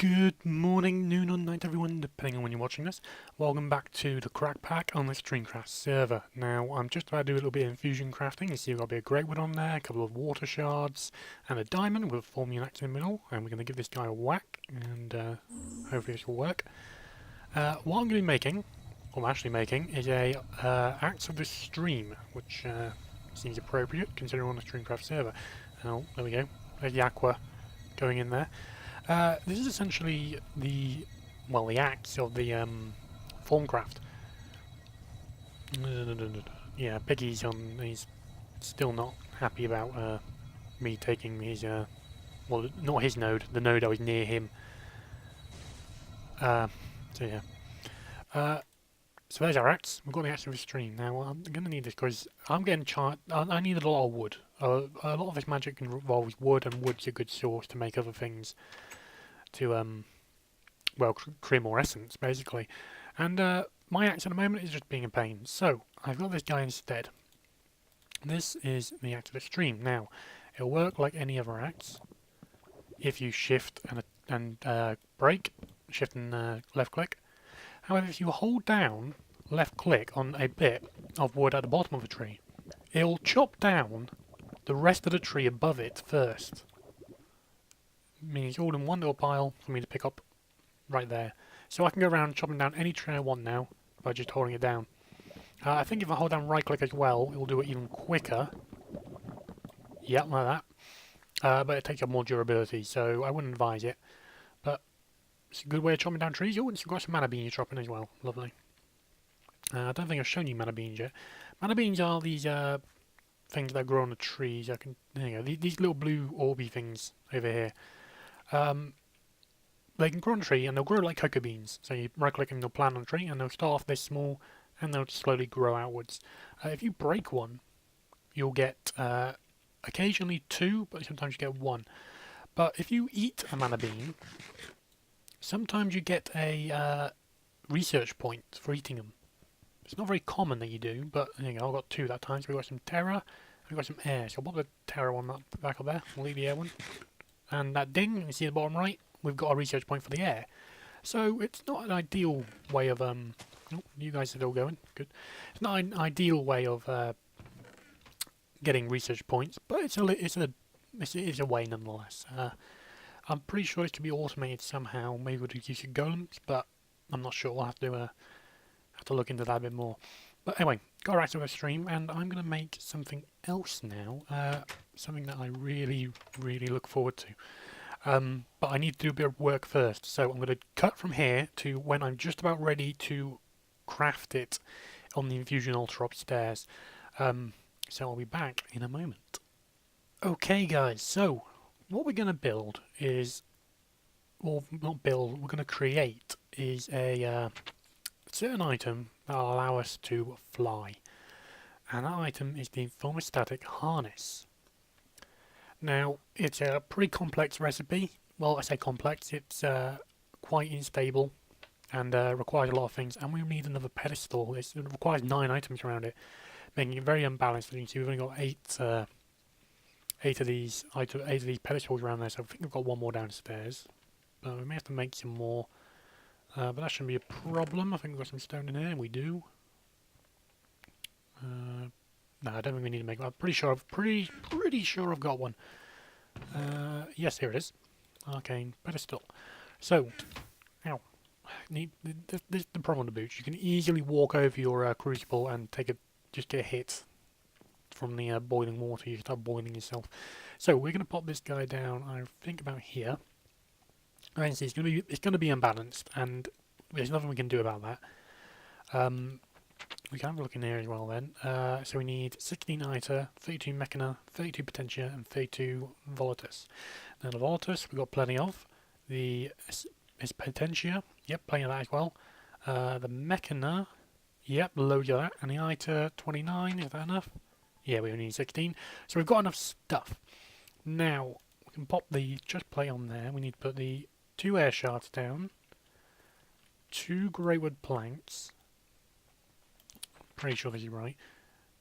Good morning, noon or night everyone, depending on when you're watching this. Welcome back to the Crackpack on the Streamcraft server. Now, I'm just about to do a little bit of infusion crafting. You see we've got a bit of great wood on there, a couple of water shards, and a diamond with a formula axe in the middle. And we're going to give this guy a whack, and hopefully this will work. What I'm going to be making, or I'm actually making, is a axe of the stream, which seems appropriate considering we're on the Streamcraft server. Oh, there we go. There's the aqua going in there. This is essentially the axe of the Formcraft. Yeah, Piggy's on. He's still not happy about me taking his well, not his node, the node I was near him. So yeah. So there's our axe. We've got the axe of the stream. Now I'm gonna need this because I'm getting I need a lot of wood. A lot of this magic involves wood, and wood's a good source to make other things. To well, create more essence basically. And my axe at the moment is just being a pain. So I've got this guy instead. This is the axe of the stream. Now it'll work like any other axe if you shift and break, shift and left click. However, if you hold down left click on a bit of wood at the bottom of the tree, it'll chop down the rest of the tree above it first. Meaning it's all in one little pile for me to pick up right there. So I can go around chopping down any tree I want now by just holding it down. I think if I hold down right click as well, it will do it even quicker. Yep, like that. But it takes up more durability, so I wouldn't advise it. But it's a good way of chopping down trees. Oh, and you've got some mana beans chopping as well. Lovely. I don't think I've shown you mana beans yet. Mana beans are these things that grow on the trees. There you go. These little blue orby things over here. They can grow on a tree and they'll grow like cocoa beans. So you right click and they'll plant on a tree and they'll start off this small and they'll slowly grow outwards. If you break one, you'll get occasionally two, but sometimes you get one. But if you eat a mana bean, sometimes you get a research point for eating them. It's not very common that you do, but there you go, I've got two that time. So we've got some terra, we've got some air. So I'll pop the terra one back up there, we'll leave the air one. And that ding, you see the bottom right, we've got a research point for the air. So it's not an ideal way of oh, you guys are still going, good. It's not an ideal way of getting research points, but it's a way nonetheless. I'm pretty sure it could be automated somehow, maybe with the use of golems, but I'm not sure. We'll have to look into that a bit more. But anyway, got back to the stream, and I'm going to make something else now. Something that I really, really look forward to. But I need to do a bit of work first. So I'm going to cut from here to when I'm just about ready to craft it on the infusion altar upstairs. So I'll be back in a moment. Okay guys, so what we're going to build is, or not build, we're going to create is a certain item that will allow us to fly. And that item is the thermostatic harness. Now, it's a pretty complex recipe. Well, I say complex, it's quite unstable and requires a lot of things. And we need another pedestal. It requires 9 items around it, making it very unbalanced. You can see we've only got 8 of these pedestals around there, so I think we've got one more downstairs. But we may have to make some more. But that shouldn't be a problem. I think we've got some stone in here, and we do. No, I don't think we need to make one. I'm pretty sure I've got one. Yes, here it is. Arcane pedestal. So, ow. This is the problem with the boots. You can easily walk over your crucible and just get hit from the boiling water. You start boiling yourself. So we're going to pop this guy down. I think about here. And see, it's going to be unbalanced, and there's nothing we can do about that. We can have a look in here as well then. So we need 16 Iter, 32 Mechana, 32 Potentia, and 32 Volatus. Now the Volatus we've got plenty of. The Potentia, yep, plenty of that as well. The Mechana, yep, loads of that. And the Iter 29, is that enough? Yeah, we only need 16. So we've got enough stuff. Now, we can pop the chest plate on there. We need to put the 2 air shards down, 2 grey wood planks. Pretty sure this is right.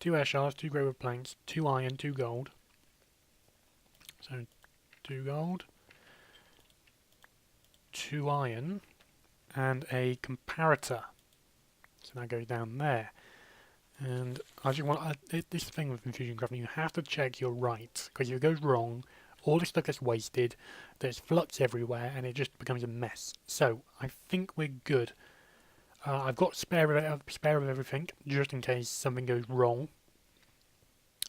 2 air shards, 2 grey wood planks, 2 iron, 2 gold. So 2 gold, 2 iron and a comparator. So that goes down there. And I just want this thing with infusion crafting, you have to check you're right, because if it goes wrong, all the stuff gets wasted, there's flux everywhere, and it just becomes a mess. So I think we're good. I've got spare of everything, just in case something goes wrong.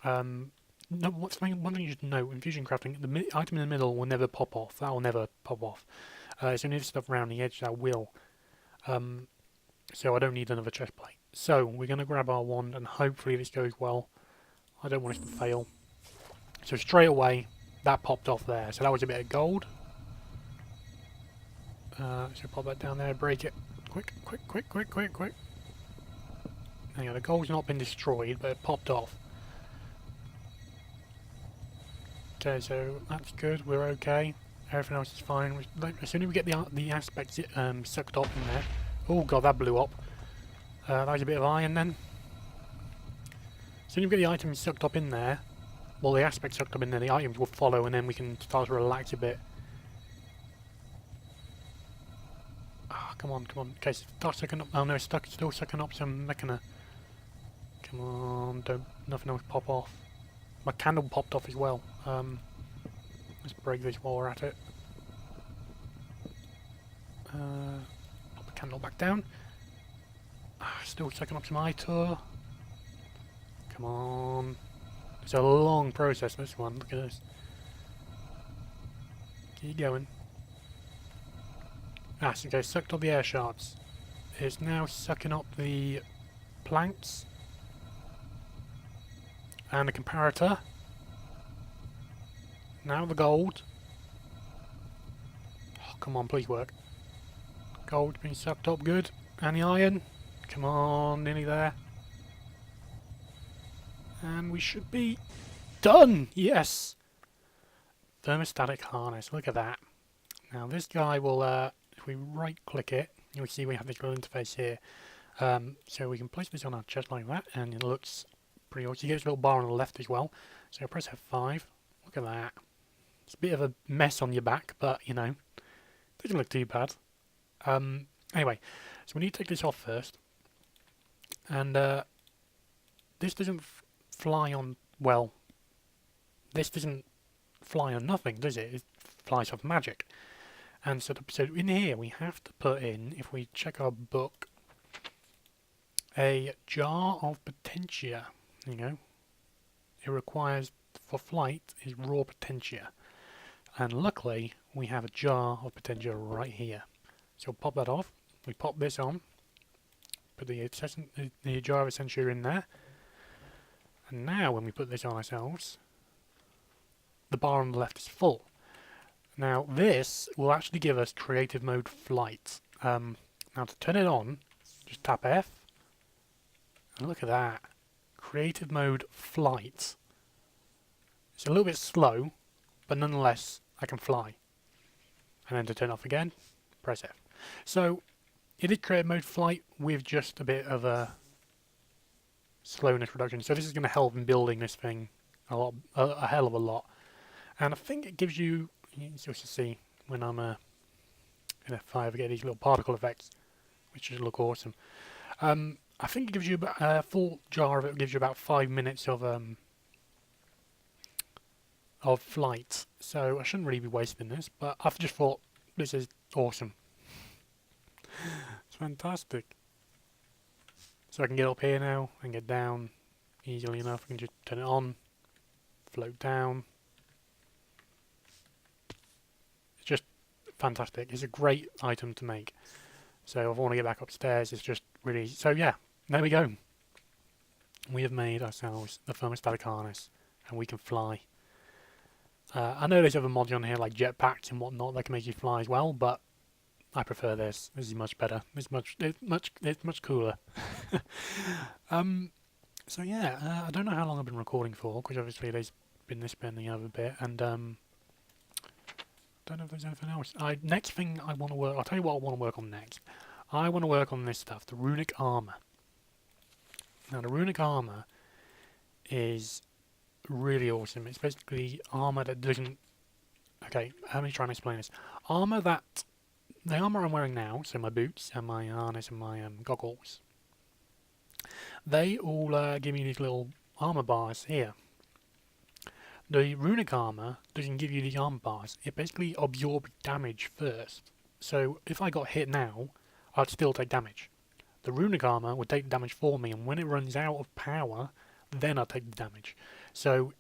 No, one thing you should know, infusion crafting, the item in the middle will never pop off. That will never pop off. It's only the stuff around the edge that will. So I don't need another chest plate. So we're going to grab our wand and hopefully this goes well. I don't want it to fail. So straight away, that popped off there. So that was a bit of gold. So pop that down there, break it. Quick, quick, quick, quick, quick, quick. Hang on, the gold's not been destroyed, but it popped off. Okay, so that's good, we're okay. Everything else is fine. As soon as we get the aspects sucked up in there. Oh god, that blew up. That was a bit of iron then. As soon as we get the items sucked up in there, well, the aspects sucked up in there, the items will follow, and then we can start to relax a bit. Ah, come on, come on. Okay, so start sucking up. Oh no, it's still sucking up some mechana. Come on, nothing else pop off. My candle popped off as well. Let's break this while we're at it. Pop the candle back down. Still sucking up some itor. Come on. It's a long process, this one. Look at this. Keep going. So okay, sucked up the air shards. It's now sucking up the planks. And the comparator. Now the gold. Oh, come on, please work. Gold's been sucked up good. And the iron. Come on, nearly there. And we should be done! Yes! Thermostatic harness, look at that. Now this guy will, if we right click it, you'll see we have this little interface here. So we can place this on our chest like that, and it looks pretty awesome. You get this little bar on the left as well. So press F5, look at that. It's a bit of a mess on your back, but you know, doesn't look too bad. Anyway, so we need to take this off first. And this doesn't fly on, well, this doesn't fly on nothing, does it? It flies off magic. And so in here we have to put in, if we check our book, a jar of potentia. You know, it requires for flight is raw potentia. And luckily we have a jar of potentia right here. So we'll pop that off, we pop this on, put the jar of essentia in there. And now when we put this on ourselves, the bar on the left is full. Now this will actually give us creative mode flight. Now to turn it on, just tap F, and look at that. Creative mode flight. It's a little bit slow, but nonetheless I can fly. And then to turn off again, press F. So it is creative mode flight with just a bit of a slowness reduction. So this is going to help in building this thing a hell of a lot. And I think it gives you can see when I'm in F5 I get these little particle effects, which just look awesome. I think it gives you about a full jar of it gives you about 5 minutes of flight. So I shouldn't really be wasting this, but I've just thought this is awesome. It's fantastic. So I can get up here now and get down easily enough. I can just turn it on, float down. It's just fantastic. It's a great item to make. So if I want to get back upstairs, it's just really... So yeah, there we go. We have made ourselves the thermostatic harness, and we can fly. I know there's other mods on here like jetpacks and whatnot that can make you fly as well, but I prefer this. This is much better. It's much cooler. So yeah, I don't know how long I've been recording for, because obviously there's been this bit and the other bit, and don't know if there's anything else. Next thing I want to work. I'll tell you what I want to work on next. I want to work on this stuff, the runic armor. Now the runic armor is really awesome. It's basically armor that doesn't... Okay, let me try and explain this. Armor that the armour I'm wearing now, so my boots and my harness and my goggles, they all give me these little armour bars here. The runic armour doesn't give you the armour bars, it basically absorbs damage first. So if I got hit now, I'd still take damage. The runic armour would take the damage for me, and when it runs out of power, then I'd take the damage. So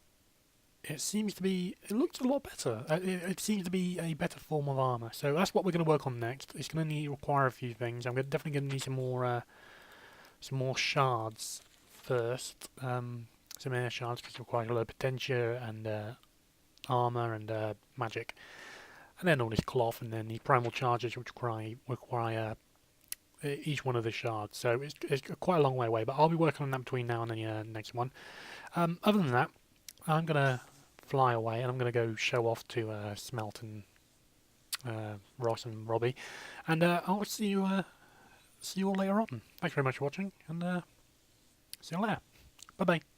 it seems to be, it looks a lot better. It seems to be a better form of armour. So that's what we're going to work on next. It's going to require a few things. I'm definitely going to need some more shards first. Some air shards, because it requires a lot of potential and armour and magic. And then all this cloth, and then the primal charges, which require each one of the shards. So it's quite a long way away, but I'll be working on that between now and the next one. Other than that, I'm going to fly away, and I'm going to go show off to Smelt and Ross and Robbie, and I'll see you all later on. Thanks very much for watching, and see you later. Bye bye.